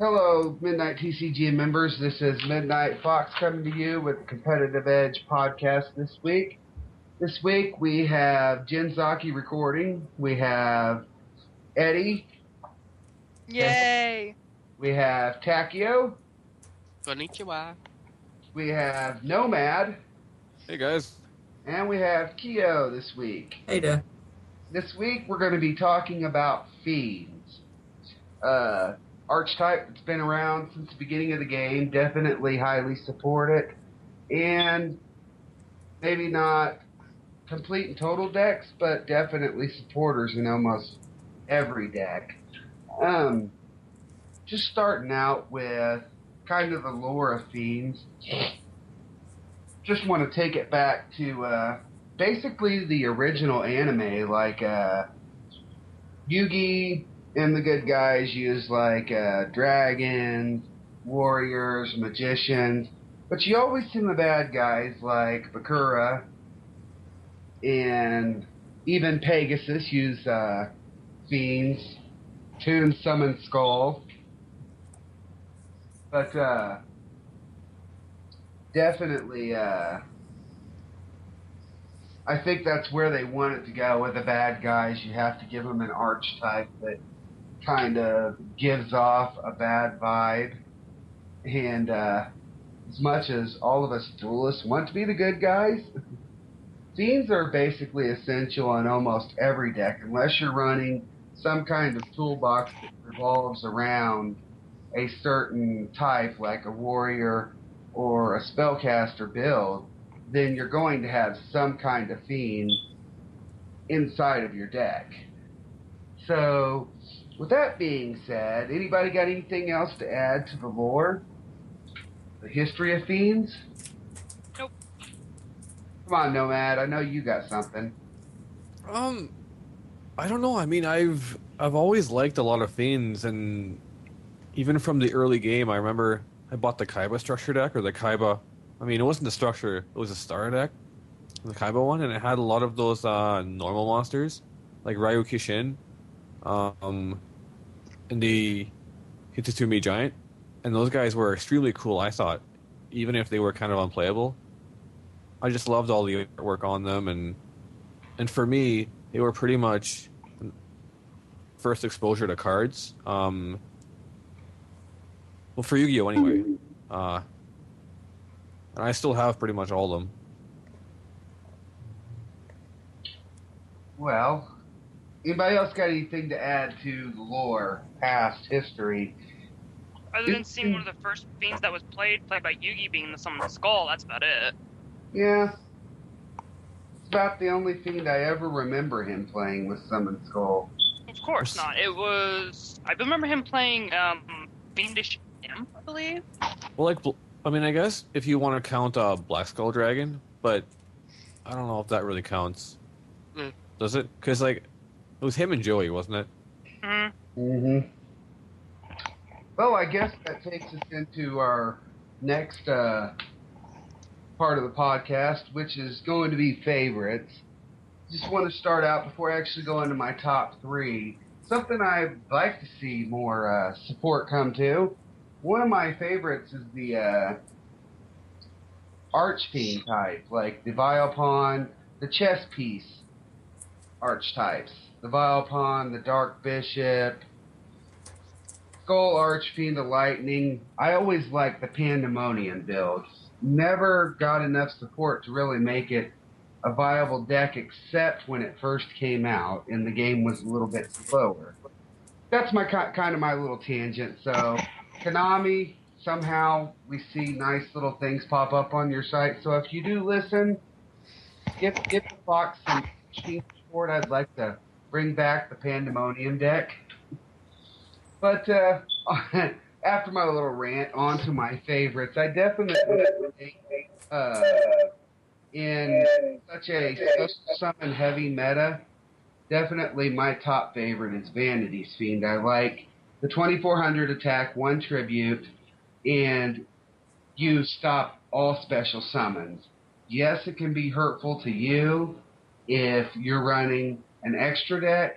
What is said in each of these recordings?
Hello, Midnight TCG members. This is Midnight Fox coming to you with the Competitive Edge podcast this week. This week we have Jen Zaki recording. We have Eddie. Yay! We have Takio. Konnichiwa. We have Nomad. Hey guys. And we have Kyo this week. Hey there. This week we're going to be talking about Fiends. Archetype that's been around since the beginning of the game, definitely highly supported, and maybe not complete and total decks, but definitely supporters in almost every deck. Just starting out with kind of the lore of Fiends. Just want to take it back to basically the original anime, like Yugi and the good guys use like dragons, warriors, magicians, but you always see the bad guys like Bakura and even Pegasus use Fiends, Toon summon Skull, but definitely I think that's where they want it to go with the bad guys. You have to give them an archetype that kind of gives off a bad vibe. And as much as all of us duelists want to be the good guys, Fiends are basically essential in almost every deck, unless you're running some kind of toolbox that revolves around a certain type, like a warrior or a spellcaster build, then you're going to have some kind of Fiend inside of your deck. So, with that being said, anybody got anything else to add to the lore? The history of Fiends? Nope. Come on, Nomad. I know you got something. I don't know. I mean, I've always liked a lot of Fiends, and even from the early game, I remember I bought the Kaiba structure deck, or the Kaiba. I mean, it wasn't the structure; it was a star deck, the Kaiba one, and it had a lot of those normal monsters, like Ryu Kishin, and the Hitsutumi Giant, and those guys were extremely cool, I thought, even if they were kind of unplayable. I just loved all the artwork on them, and for me, they were pretty much first exposure to cards. Well, for Yu-Gi-Oh! Anyway. And I still have pretty much all of them. Well, anybody else got anything to add to the lore, past history? Other than seeing one of the first Fiends that was played by Yugi being the Summoned Skull, that's about it. Yeah. It's about the only Fiend I ever remember him playing with Summon Skull. Of course not. It was... I remember him playing Fiendish Imp, I believe. Well, I mean, I guess if you want to count Black Skull Dragon, but I don't know if that really counts. Does it? Because, like, it was him and Joey, wasn't it? Mm-hmm. Well, I guess that takes us into our next part of the podcast, which is going to be favorites. Just want to start out before I actually go into my top three. Something I'd like to see more support come to. One of my favorites is the Archfiend type, like the Vilepon, the chess piece archetypes. The Vilepon, the Dark Bishop, Skull Archfiend, the Lightning. I always liked the Pandemonium builds. Never got enough support to really make it a viable deck, except when it first came out and the game was a little bit slower. That's my kind of my little tangent. So, Konami, somehow we see nice little things pop up on your site. So if you do listen, give the Fox some support. I'd like to bring back the Pandemonium deck. But after my little rant, on to my favorites. I definitely in such a summon heavy meta, definitely my top favorite is Vanity's Fiend. I like the 2400 attack, 1 tribute, and you stop all special summons. Yes, it can be hurtful to you if you're running an extra deck,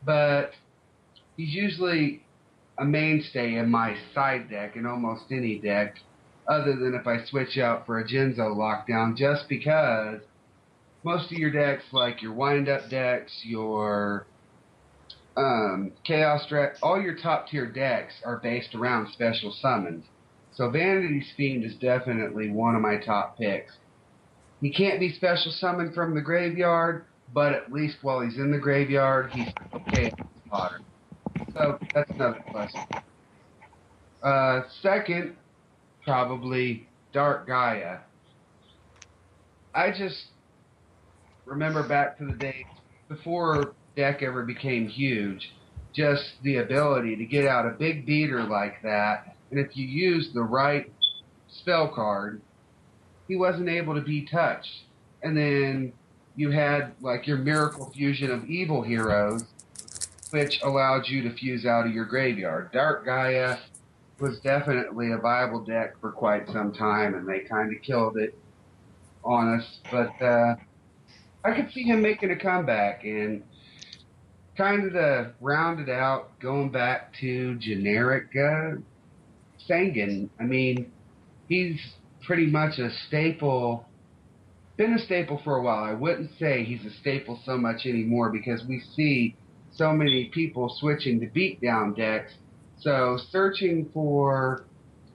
but he's usually a mainstay in my side deck in almost any deck, other than if I switch out for a Genzo lockdown, just because most of your decks, like your wind-up decks, your Chaos Draft, all your top-tier decks are based around special summons. So Vanity's Fiend is definitely one of my top picks. He can't be special summoned from the graveyard, but at least while he's in the graveyard, he's okay as Potter. So that's another plus. Second, probably Dark Gaia. I just remember back to the days before deck ever became huge, just the ability to get out a big beater like that, and if you use the right spell card, he wasn't able to be touched. And then you had like your Miracle Fusion of evil heroes, which allowed you to fuse out of your graveyard. Dark Gaia was definitely a viable deck for quite some time, and they kind of killed it on us. But I could see him making a comeback, and kind of to round it out, going back to generic Sangan. I mean, he's pretty much a staple, been a staple for a while. I wouldn't say he's a staple so much anymore because we see so many people switching to beatdown decks. So searching for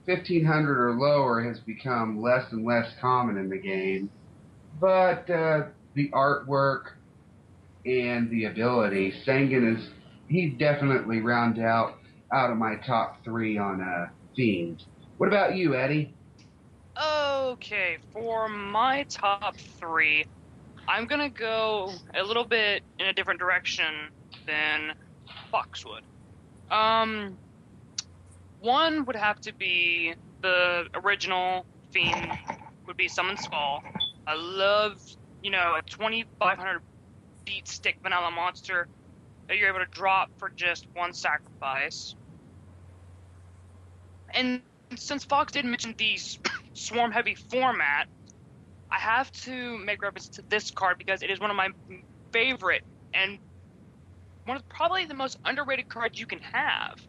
1500 or lower has become less and less common in the game. But the artwork and the ability, Sangan he'd definitely round out of my top 3 on Fiends. What about you, Eddie? Okay, for my top 3, I'm gonna go a little bit in a different direction than Fox would. One would have to be the original Fiend, would be Summon Skull. I love, a 2,500 beat stick vanilla monster that you're able to drop for just 1 sacrifice. And since Fox did mention the Swarm Heavy format, I have to make reference to this card because it is one of my favorite and one of probably the most underrated cards you can have.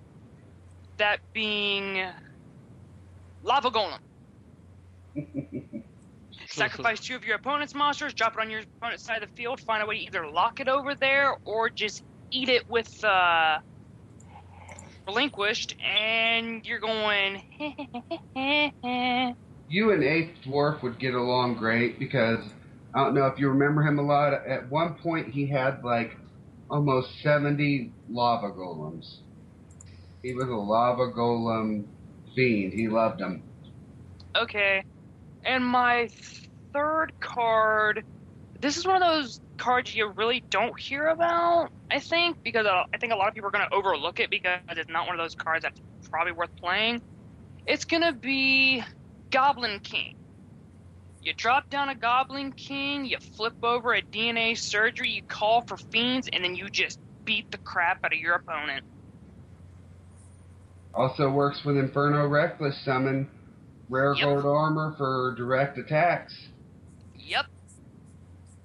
That being Lava Golem. Sacrifice 2 of your opponent's monsters, drop it on your opponent's side of the field, find a way to either lock it over there or just eat it with Relinquished, and you're going. You and Eighth Dwarf would get along great because I don't know if you remember him a lot. At one point, he had like almost 70 lava golems. He was a lava golem fiend. He loved them. Okay. And my third card, this is one of those cards you really don't hear about, I think, because I think a lot of people are going to overlook it because it's not one of those cards that's probably worth playing. It's going to be Goblin King. You drop down a Goblin King, you flip over a DNA Surgery, you call for fiends, and then you just beat the crap out of your opponent. Also works with Inferno Reckless Summon. Rare gold armor for direct attacks. Yep.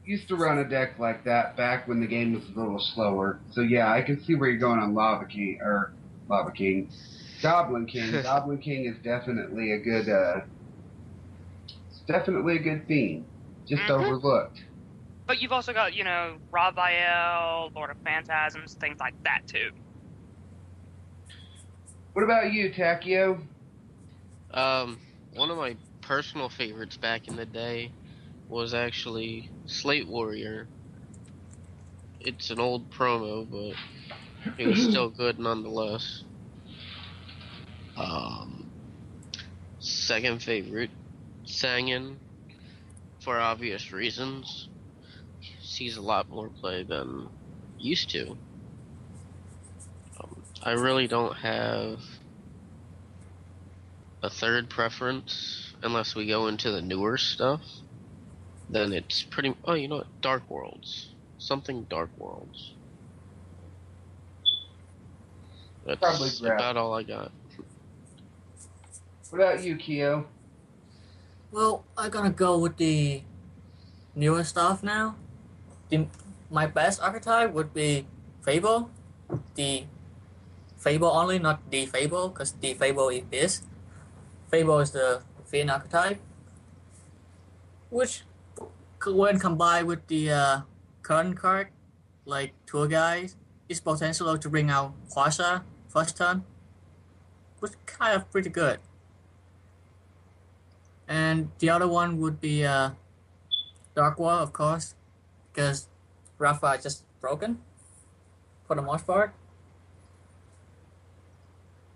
Used to run a deck like that back when the game was a little slower. So yeah, I can see where you're going on Goblin King. Goblin King is definitely a good, theme. Just overlooked. But you've also got, Raphael, Lord of Phantasms, things like that too. What about you, Takio? One of my personal favorites back in the day was actually Slate Warrior. It's an old promo, but it was still good nonetheless. Second favorite, Sangan, for obvious reasons. Sees a lot more play than used to. I really don't have a third preference unless we go into the newer stuff. Then it's pretty. Oh, you know what? Dark Worlds. Something Dark Worlds. That's about all I got. What about you, Keo? Well, I'm gonna go with the newer stuff now. My best archetype would be Fable. The Fable only, not the Fable, because the Fable is. Fable is the Fiend archetype, which when combined with the current card, like Tour Guide, is potential to bring out Quasar first turn, which kind of pretty good. And the other one would be Dark War, of course, because Rafa is just broken for the most part.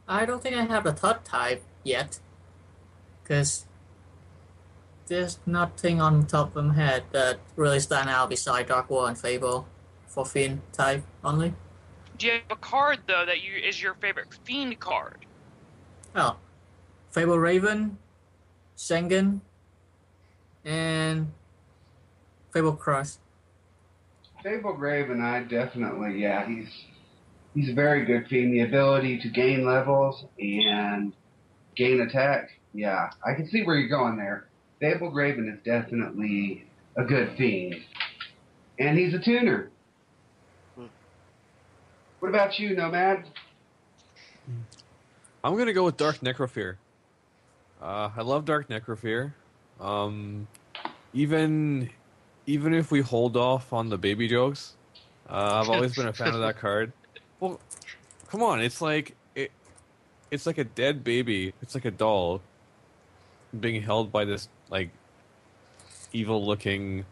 I don't think I have the third type yet, because there's nothing on top of my head that really stand out beside Dark War and Fable for Fiend type only. Do you have a card though that is your favorite Fiend card? Oh, Fable Raven, Sengen, and Fable Cross. Fable Raven, I definitely, yeah, he's a very good fiend. The ability to gain levels and gain attack, yeah, I can see where you're going there. Fable Raven is definitely a good fiend. And he's a tuner. What about you, Nomad? I'm gonna go with Dark Necrofear. I love Dark Necrofear. Even if we hold off on the baby jokes, I've always been a fan of that card. Well, come on, it's like a dead baby. It's like a doll being held by this like evil-looking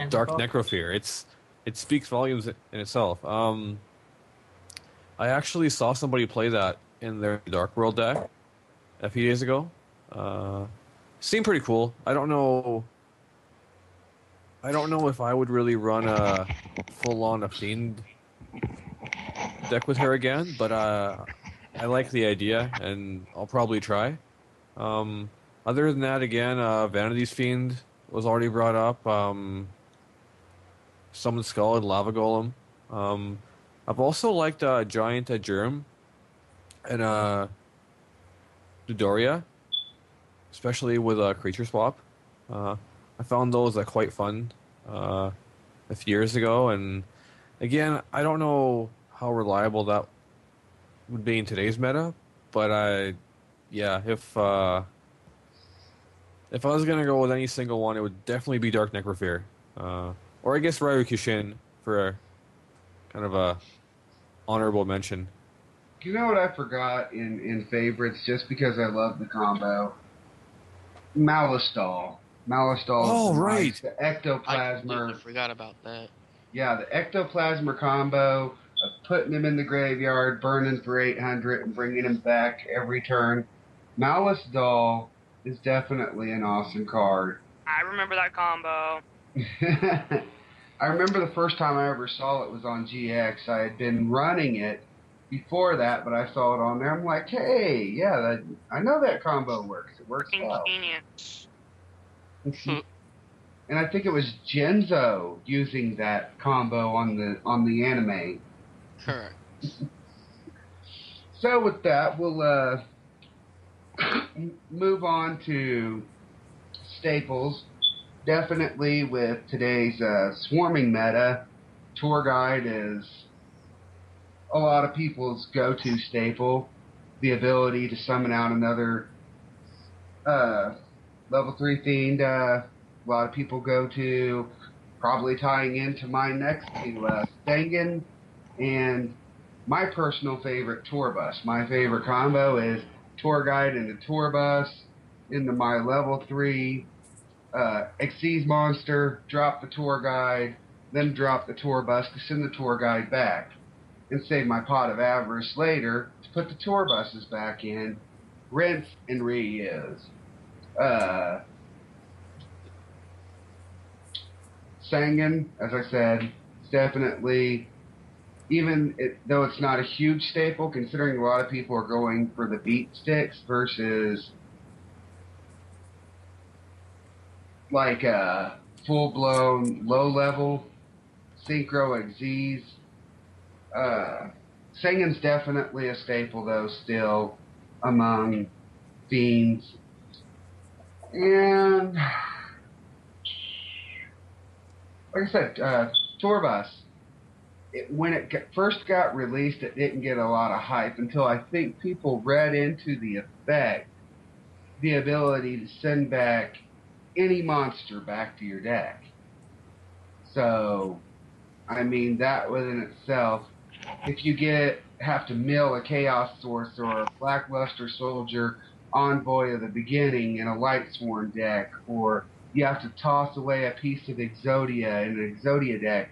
Dark Necrofear. It speaks volumes in itself. I actually saw somebody play that in their Dark World deck a few days ago. Seemed pretty cool. I don't know if I would really run a full-on a fiend deck with her again, but I like the idea, and I'll probably try. Other than that, again, Vanity's Fiend was already brought up. Summon Skull and Lava Golem. I've also liked Giant Germ and Dodoria, especially with Creature Swap. I found those quite fun a few years ago, and again, I don't know how reliable that would be in today's meta, but if I was gonna go with any single one, it would definitely be Dark Necrofear, or I guess Ryokushin for kind of a honorable mention. You know what I forgot in favorites, just because I love the combo? Malice Doll. Malice Doll. Oh, right. The Ectoplasmer. I forgot about that. Yeah, the Ectoplasmer combo of putting him in the graveyard, burning for 800, and bringing him back every turn. Malice Doll is definitely an awesome card. I remember that combo. I remember the first time I ever saw it was on GX. I had been running it before that, but I saw it on there. I'm like, hey, yeah, I know that combo works. It works well. Convenient. And I think it was Genzo using that combo on the anime. Correct. So with that, we'll move on to staples. Definitely with today's swarming meta, Tour Guide is a lot of people's go-to staple. The ability to summon out another level 3 fiend, a lot of people go to, probably tying into my next to Stengen, and my personal favorite, Tour Bus. My favorite combo is Tour Guide into Tour Bus, into my level 3 Xyz monster, drop the Tour Guide, then drop the Tour Bus to send the Tour Guide back, and save my pot of avarice later to put the Tour Buses back in, rinse and reuse. Sangan, as I said, is definitely, though it's not a huge staple, considering a lot of people are going for the beat sticks versus like a full-blown low-level synchro Xyz. Sangan's definitely a staple, though, still among fiends. And like I said, Tour Bus. when it first got released, it didn't get a lot of hype until I think people read into the effect the ability to send back any monster back to your deck. So, I mean, that within itself, if you have to mill a Chaos Source or a Blackluster Soldier Envoy of the Beginning in a Lightsworn deck, or you have to toss away a piece of Exodia in an Exodia deck,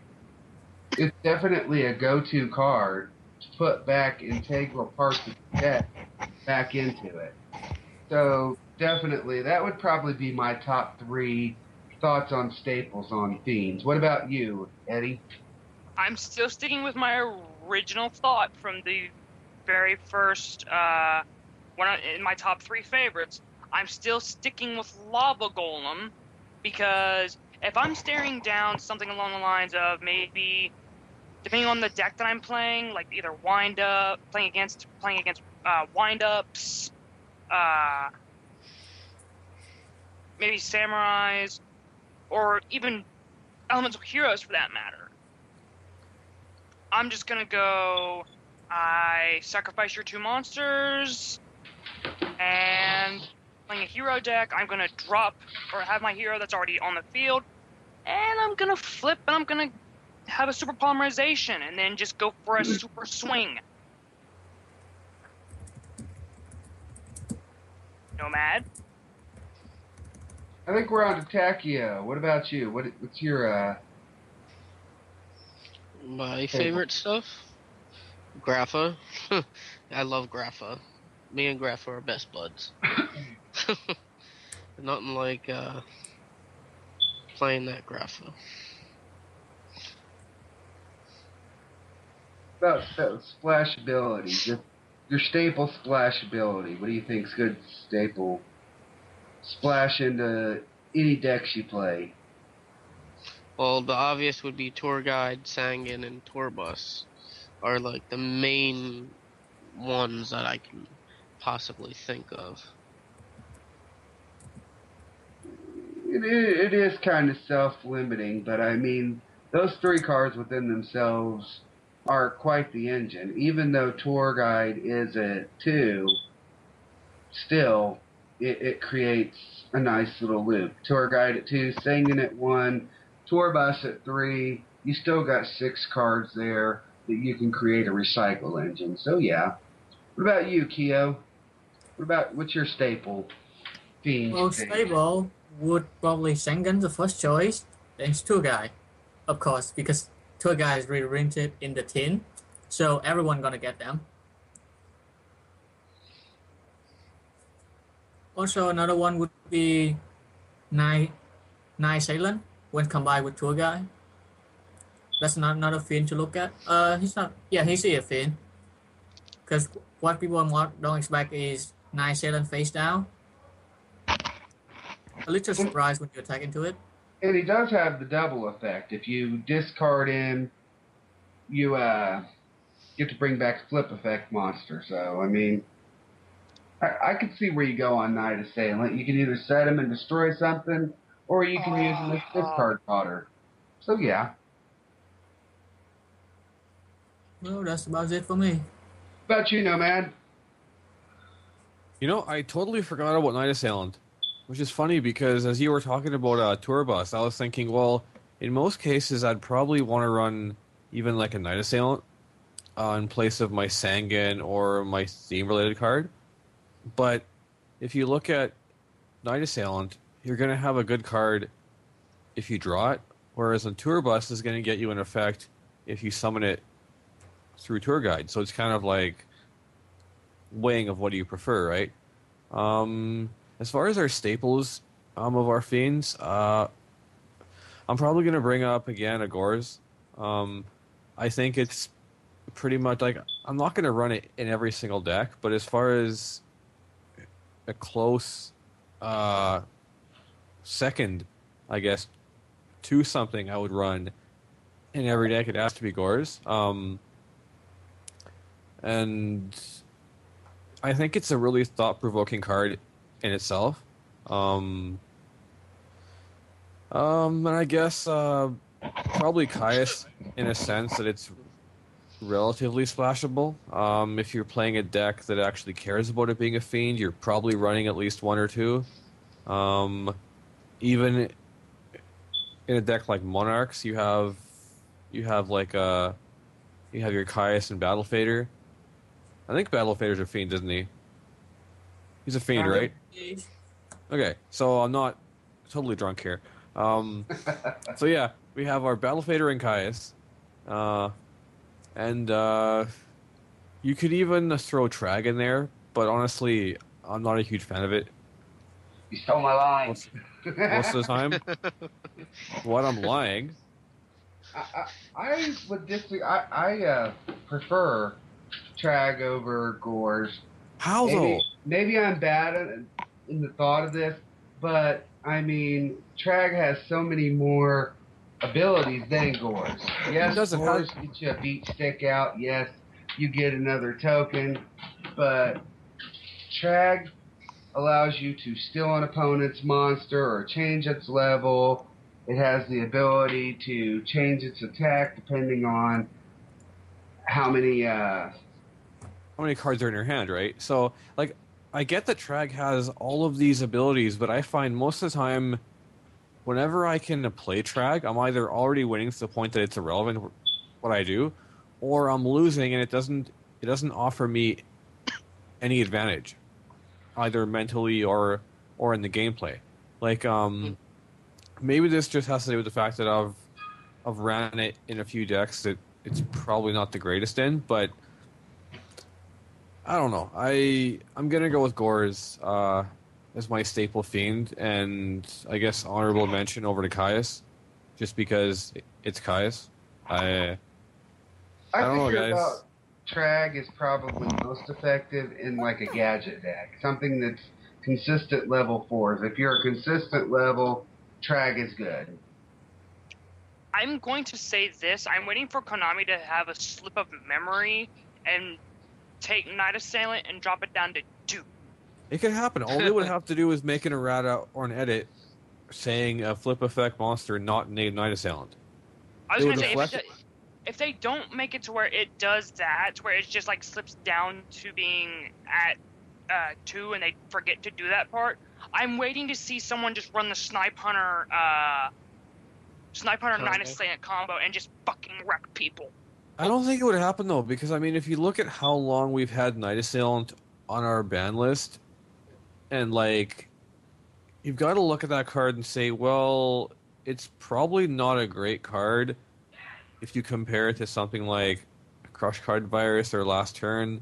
it's definitely a go-to card to put back integral parts of the deck back into it. So definitely, that would probably be my top 3 thoughts on staples on Fiends. What about you, Eddie? I'm still sticking with my original thought from the very first in my top 3 favorites. I'm still sticking with Lava Golem because if I'm staring down something along the lines of maybe, depending on the deck that I'm playing, like either playing against wind-ups, maybe samurais, or even elemental heroes for that matter, I'm just gonna go, I sacrifice your 2 monsters, and playing a hero deck, I'm gonna drop or have my hero that's already on the field, and I'm gonna flip and I'm gonna have a super polymerization and then just go for a super swing. Nomad? I think we're on to Takio. What about you? What's your My favorite stuff? Grapha. I love Grapha. Me and Grapha are best buds. Nothing like playing that Grapha. about splash ability? Your staple splash ability. What do you think's good staple? Splash into any decks you play. Well, the obvious would be Tour Guide, Sangan, and Tour Bus are like the main ones that I can possibly think of. It is kind of self-limiting, but I mean, those 3 cards within themselves are quite the engine. Even though Tour Guide is at 2, still, it creates a nice little loop. Tour Guide at 2, Sangan at 1, Tour Bus at 3. You still got 6 cards there that you can create a recycle engine. So yeah. What about you, Keo? What's your staple? Fiend Well, staple? stable would probably Sengen the first choice, then Tour Guide, of course, because Tour Guide is reprinted in the tin, so everyone gonna get them. Also, another one would be Night Sailor when combined with Tour Guide. That's not another Fiend to look at. He's not. Yeah, he's a Fiend. Because what people don't expect is Night Sailor face down. A little surprised when you attack into it. And he does have the double effect. If you discard him, you get to bring back flip effect monster. So, I mean, I can see where you go on Night Assailant. You can either set him and destroy something, or you can use him as discard fodder. So, yeah. Well, that's about it for me. What about you, Nomad? You know, I totally forgot about Night Assailant, which is funny because as you were talking about Tour Bus, I was thinking, well, in most cases, I'd probably want to run even like a Night Assailant in place of my Sangan or my theme-related card. But if you look at Night Assailant, you're going to have a good card if you draw it, whereas on Tour Bus is going to get you an effect if you summon it through Tour Guide. So it's kind of like weighing of what do you prefer, right? As far as our staples of our Fiends, I'm probably going to bring up again Agor's. I think it's pretty much like, I'm not going to run it in every single deck, but as far as a close second, I guess, to something I would run in every deck, it has to be Gores. And I think it's a really thought-provoking card in itself. And I guess probably Caius in a sense that it's relatively splashable. If you're playing a deck that actually cares about it being a fiend, you're probably running at least one or two. Even in a deck like Monarchs, you have like you have your Caius and Battle Fader. I think Battle Fader's a fiend, isn't he? He's a fiend, right? Okay, so I'm not totally drunk here. So yeah, we have our Battle Fader and Caius, and you could even throw Trag in there, but honestly, I'm not a huge fan of it You stole my line. most of the time. What, I'm lying? I would disagree. I prefer Trag over Gores. How though? Maybe I'm bad in the thought of this, but I mean, Trag has so many more abilities than Gores. Yes, Gores get you a beat stick out. Yes, you get another token, but Trag allows you to steal an opponent's monster or change its level. It has the ability to change its attack depending on how many cards are in your hand, right? So, like, I get that Trag has all of these abilities, but I find most of the time, whenever I can play Trag, I'm either already winning to the point that it's irrelevant what I do, or I'm losing and it doesn't offer me any advantage, either mentally or in the gameplay. Like, maybe this just has to do with the fact that I've ran it in a few decks that it's probably not the greatest in, but I don't know. I'm gonna go with Gores as my staple fiend, and I guess honorable mention over to Caius, just because it's Caius. I don't know, guys. About Trag is probably most effective in like a gadget deck, something that's consistent level 4s. If you're a consistent level, Trag is good. I'm going to say this. I'm waiting for Konami to have a slip of memory and take Night Assailant and drop it down to 2. It could happen. All they would have to do is make an errata or an edit saying a flip effect monster not named Night Assailant. I was going to say, if they don't make it to where it does that, where it just like slips down to being at 2 and they forget to do that part, I'm waiting to see someone just run the Snipe Hunter Night Assailant combo and just fucking wreck people. I don't think it would happen though, because I mean, if you look at how long we've had Night Assailant on our ban list, and like, you've got to look at that card and say, well, it's probably not a great card if you compare it to something like Crush Card Virus or Last Turn.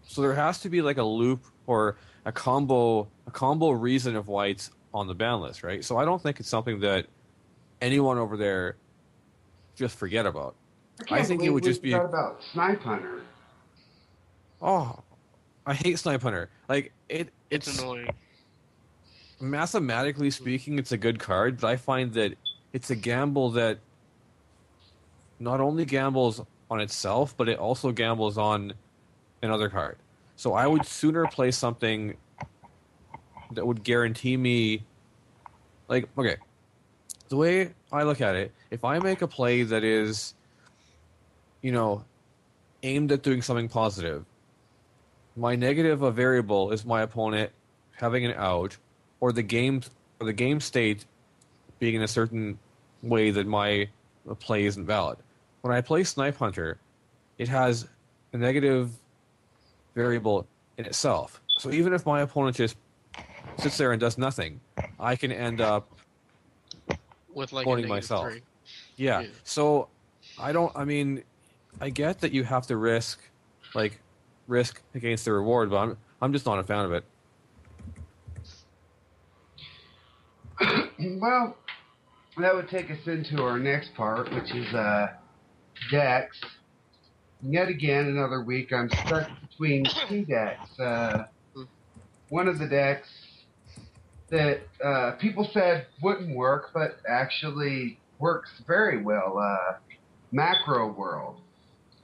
So there has to be like a loop or a combo reason of why it's on the ban list, right? So I don't think it's something that anyone over there just forget about. I think it would just be about Snipe Hunter. Oh, I hate Snipe Hunter. Like it's annoying. Mathematically speaking, it's a good card, but I find that it's a gamble that not only gambles on itself, but it also gambles on another card. So I would sooner play something that would guarantee me, like, okay, the way I look at it, if I make a play that is, aimed at doing something positive, my negative of variable is my opponent having an out, or the game state being in a certain way that my play isn't valid. When I play Snipe Hunter, it has a negative variable in itself. So even if my opponent just sits there and does nothing, I can end up with like owning myself. 3. Yeah. So I get that you have to risk against the reward, but I'm just not a fan of it. Well, that would take us into our next part, which is decks. Yet again, another week, I'm stuck between 2 decks. One of the decks that people said wouldn't work, but actually works very well, Macro World.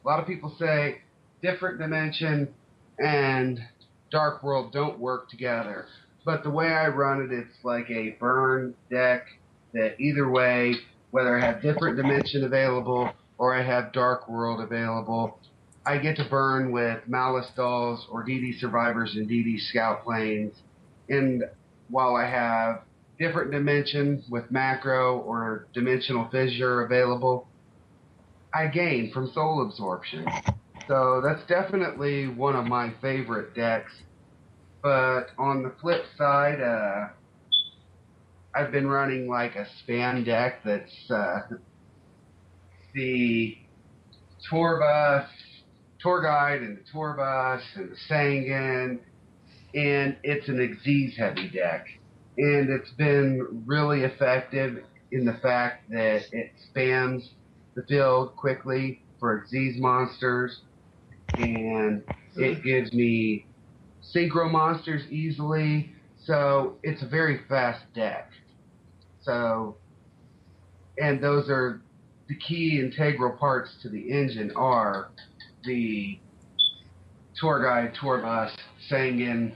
A lot of people say Different Dimension and Dark World don't work together. But the way I run it, it's like a burn deck that either way, whether I have Different Dimension available or I have Dark World available, I get to burn with Malice Dolls or DD Survivors and DD Scout Planes. And while I have different dimension with macro or dimensional fissure available, I gain from soul absorption. So that's definitely one of my favorite decks. But on the flip side, I've been running like a spam deck that's the tour bus, tour guide, and the tour bus, and the Sangan, and it's an Xyz heavy deck. And it's been really effective in the fact that it spams the field quickly for Xyz monsters, and it gives me synchro monsters easily, so it's a very fast deck. So, and those are the key integral parts to the engine are the tour guide, tour bus, Sangan.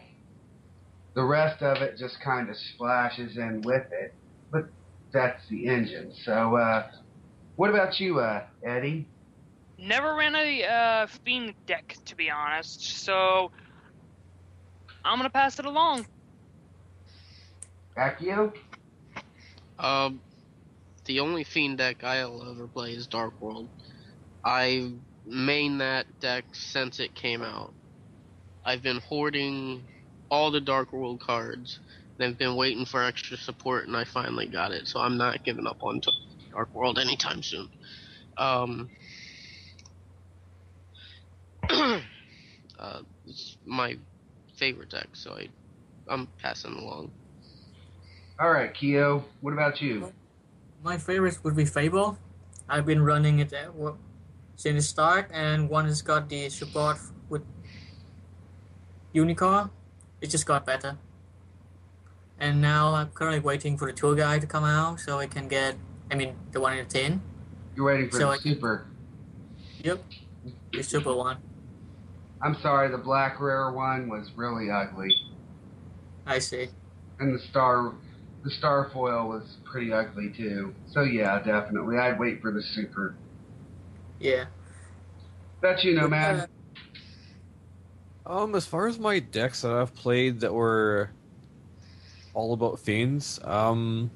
The rest of it just kind of splashes in with it, but that's the engine. So, what about you, Eddie? Never ran a Fiend deck, to be honest, so I'm gonna pass it along. Back you? The only Fiend deck I'll ever play is Dark World. I main that deck since it came out. I've been hoarding all the Dark World cards. They've been waiting for extra support, and I finally got it. So I'm not giving up on Dark World anytime soon. It's my favorite deck, so I'm passing along. All right, Keo. What about you? My favorites would be Fable. I've been running it since the start, and one has got the support with Unicorn. It just got better. And now I'm currently waiting for the tour guide to come out so I can get, the one in the tin. You're waiting for So the super. Yep, the super one. I'm sorry, the black rare one was really ugly. I see. And the star foil was pretty ugly too. So yeah, definitely. I'd wait for the super. Yeah. That's man. As far as my decks that I've played that were all about Fiends, I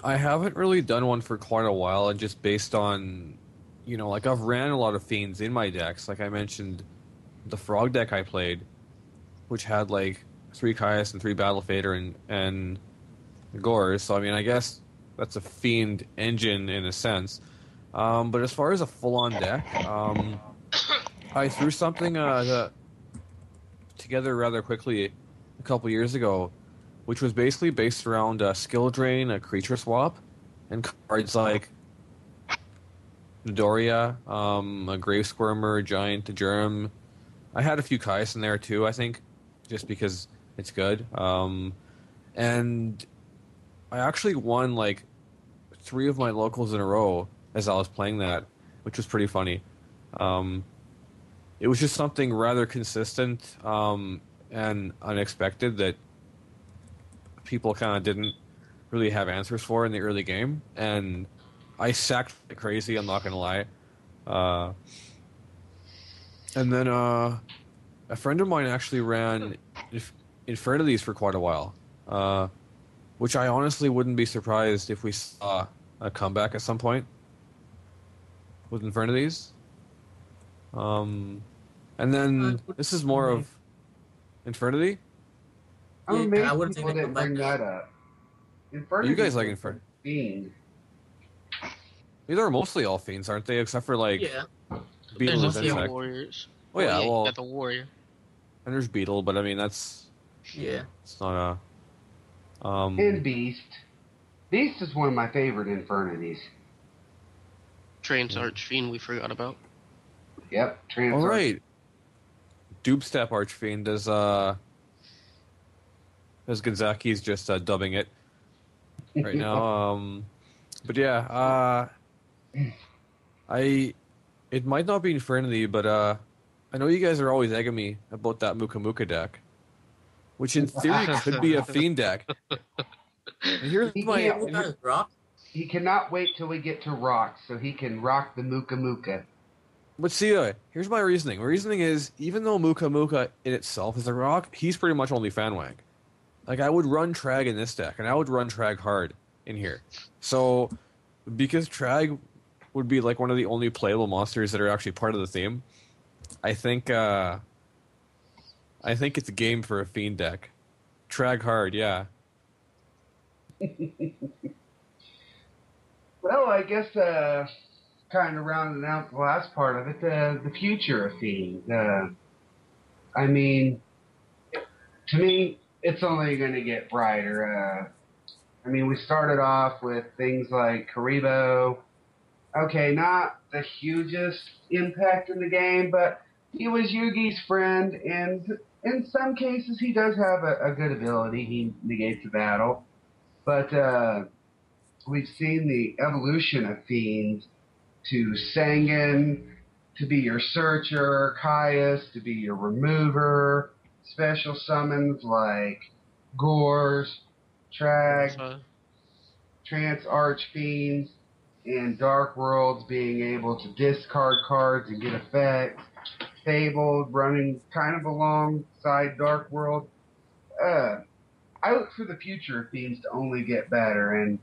haven't really done one for quite a while, and just based on, like I've ran a lot of Fiends in my decks. Like I mentioned, the Frog deck I played, which had like 3 Caius and 3 Battle Fader and Gores. So I guess that's a Fiend engine in a sense. But as far as a full-on deck, I threw something together rather quickly a couple years ago, which was basically based around a skill drain, a creature swap, and cards like Doria, a Grave Squirmer, a Giant, a Germ. I had a few Kais in there too, I think, just because it's good. And I actually won like 3 of my locals in a row as I was playing that, which was pretty funny. It was just something rather consistent and unexpected that people kind of didn't really have answers for in the early game, and I sacked like crazy, I'm not going to lie. And then a friend of mine actually ran Infernities for quite a while, which I honestly wouldn't be surprised if we saw a comeback at some point with Infernities. And then this is more of Infernity. I'm amazed I wouldn't people think didn't bring that up. Infernity. You guys like Infernity? Fiend. These are mostly all Fiends, aren't they? Except for like Beetle There's and a few Insect. warriors. Oh yeah, well, you got the warrior. and there's Beetle, but that's it's not a And Beast. Beast is one of my favorite Infernities. Trans Archfiend we forgot about. Yep, all right. Dubstep Archfiend as Gonzaki's just dubbing it right now. But yeah, it might not be Infernity, but I know you guys are always egging me about that Muka Muka deck, which in theory could be a Fiend deck. And here's my Rock? he cannot wait till we get to rock so he can rock the Muka Muka. But see, here's my reasoning. My reasoning is, even though Muka Muka in itself is a rock, he's pretty much only Fanwag. Like, I would run Trag in this deck, and I would run Trag hard in here. So, because Trag would be like one of the only playable monsters that are actually part of the theme, I think it's a game for a Fiend deck. Trag hard, yeah. Well, I guess kind of rounding out the last part of it, the future of Fiend. I mean, to me, it's only going to get brighter. I mean, we started off with things like Karibo. Okay, not the hugest impact in the game, but he was Yugi's friend, and in some cases he does have a good ability. He negates the battle. But we've seen the evolution of Fiends to Sangan, to be your searcher, Caius, to be your remover, special summons like Gores, Trag, Trance Archfiends, and Dark Worlds being able to discard cards and get effects. Fabled running kind of alongside Dark World. I look for the future of Fiends to only get better, and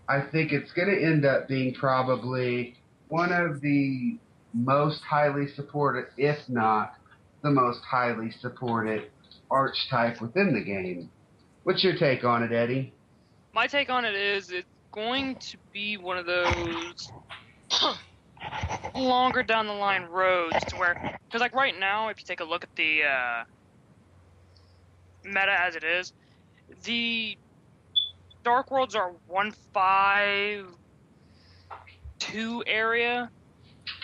I think it's going to end up being probably one of the most highly supported, if not the most highly supported archetype within the game. What's your take on it, Eddie? My take on it is it's going to be one of those longer down the line roads to where, because like right now, if you take a look at the meta as it is, the Dark Worlds are 1-5-2 area,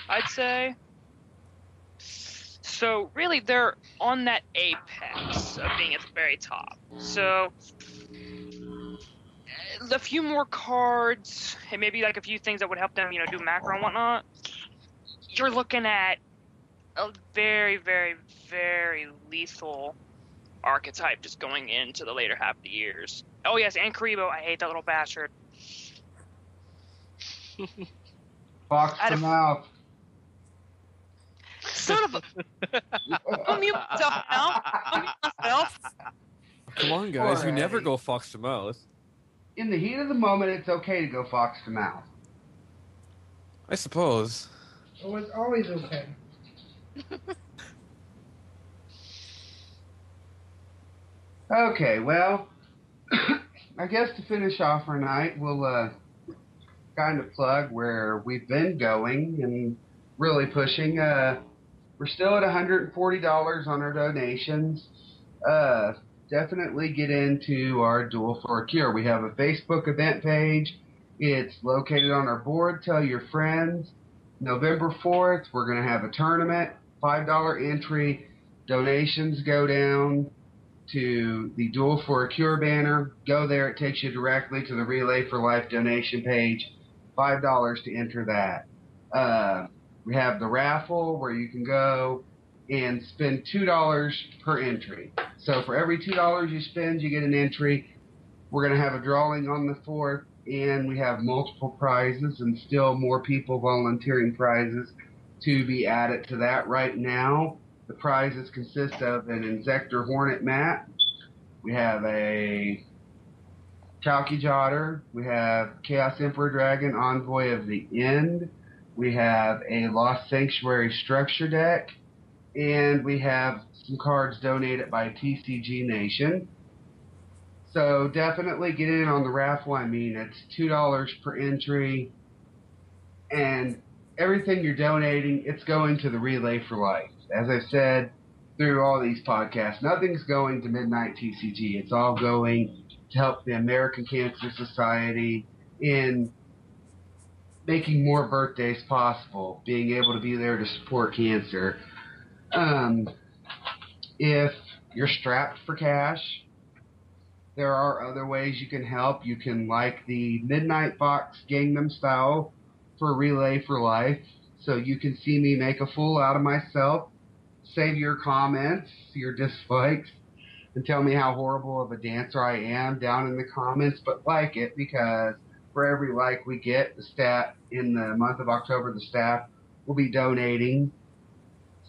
I'd say. So really, they're on that apex of being at the very top. So a few more cards and maybe like a few things that would help them, do macro and whatnot. You're looking at a very, very, very lethal archetype just going into the later half of the years. Oh yes, and Karibo. I hate that little bastard. Fox to mouth. Son of a... I'll mute myself now. I'll mute myself. Come on, guys. Poor You never Eddie. go Fox to mouth. In the heat of the moment, it's okay to go fox to mouth. I suppose. Oh, it's always okay. Okay, well, I guess to finish off our night, we'll kind of plug where we've been going and really pushing. We're still at $140 on our donations. Definitely get into our Duel for a Cure. We have a Facebook event page. It's located on our board. Tell your friends. November 4th, we're going to have a tournament. $5 entry. Donations go down to the Duel for a Cure banner. Go there. It takes you directly to the Relay for Life donation page. $5 to enter that. We have the raffle where you can go and spend $2 per entry. So for every $2 you spend, you get an entry. We're going to have a drawing on the 4th, and we have multiple prizes and still more people volunteering prizes to be added to that right now. The prizes consist of an Inzektor Hornet mat. We have a Chalky Jotter. We have Chaos Emperor Dragon, Envoy of the End. We have a Lost Sanctuary structure deck. And we have some cards donated by TCG Nation. So definitely get in on the raffle. I mean, it's $2 per entry. And everything you're donating, it's going to the Relay for Life. As I've said through all these podcasts, nothing's going to Midnight TCG. It's all going to help the American Cancer Society in making more birthdays possible, being able to be there to support cancer. If you're strapped for cash, there are other ways you can help. You can like the Midnight Box Gangnam Style for Relay for Life, so you can see me make a fool out of myself. Save your comments, your dislikes, and tell me how horrible of a dancer I am down in the comments, but like it because for every like we get, the staff in the month of October, the staff will be donating.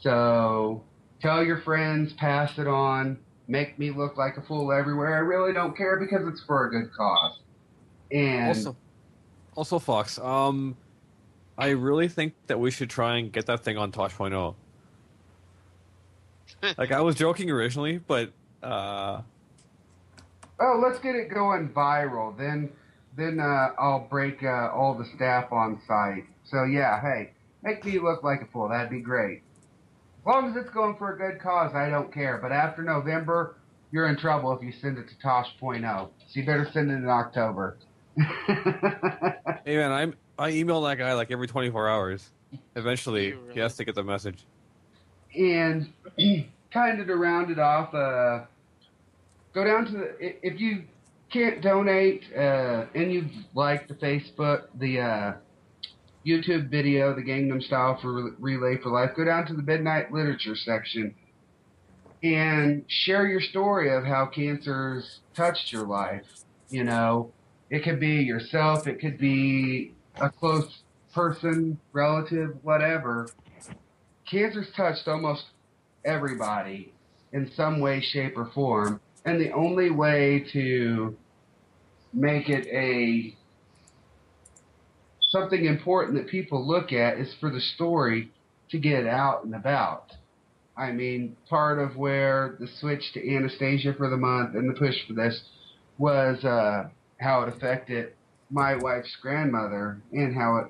So tell your friends, pass it on, make me look like a fool everywhere. I really don't care because it's for a good cause. And Also, Fox, I really think that we should try and get that thing on Tosh.0. Like, I was joking originally, but let's get it going viral. Then I'll break all the staff on site. So yeah, hey, make me look like a fool. That'd be great. As long as it's going for a good cause, I don't care. But after November, you're in trouble if you send it to Tosh.0. So you better send it in October. hey man, I email that guy like every 24 hours. Eventually, You really? he has to get the message. And kind of to round it off, go down to if you can't donate and you like the Facebook, the YouTube video, the Gangnam Style for Relay for Life, go down to the Midnight Literature section and share your story of how cancer's touched your life. You know, it could be yourself, it could be a close person, relative, whatever. Cancer's touched almost everybody in some way, shape, or form. And the only way to make it something important that people look at is for the story to get out and about. I mean, part of where the switch to Anastasia for the month and the push for this was how it affected my wife's grandmother and how it,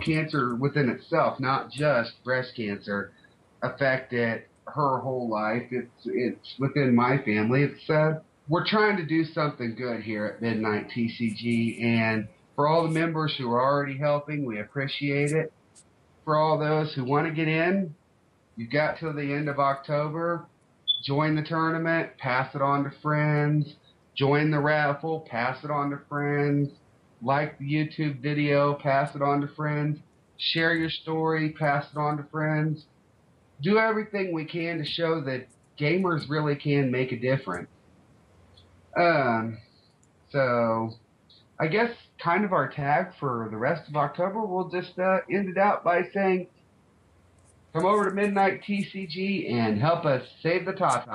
cancer within itself, not just breast cancer, affected her whole life. It's within my family. We're trying to do something good here at Midnight TCG, and for all the members who are already helping, we appreciate it. For all those who want to get in, you've got till the end of October. Join the tournament, pass it on to friends. Join the raffle, pass it on to friends. Like the YouTube video, pass it on to friends. Share your story, pass it on to friends. Do everything we can to show that gamers really can make a difference. So I guess kind of our tag for the rest of October, we'll just end it out by saying, come over to Midnight TCG and help us save the Tatas.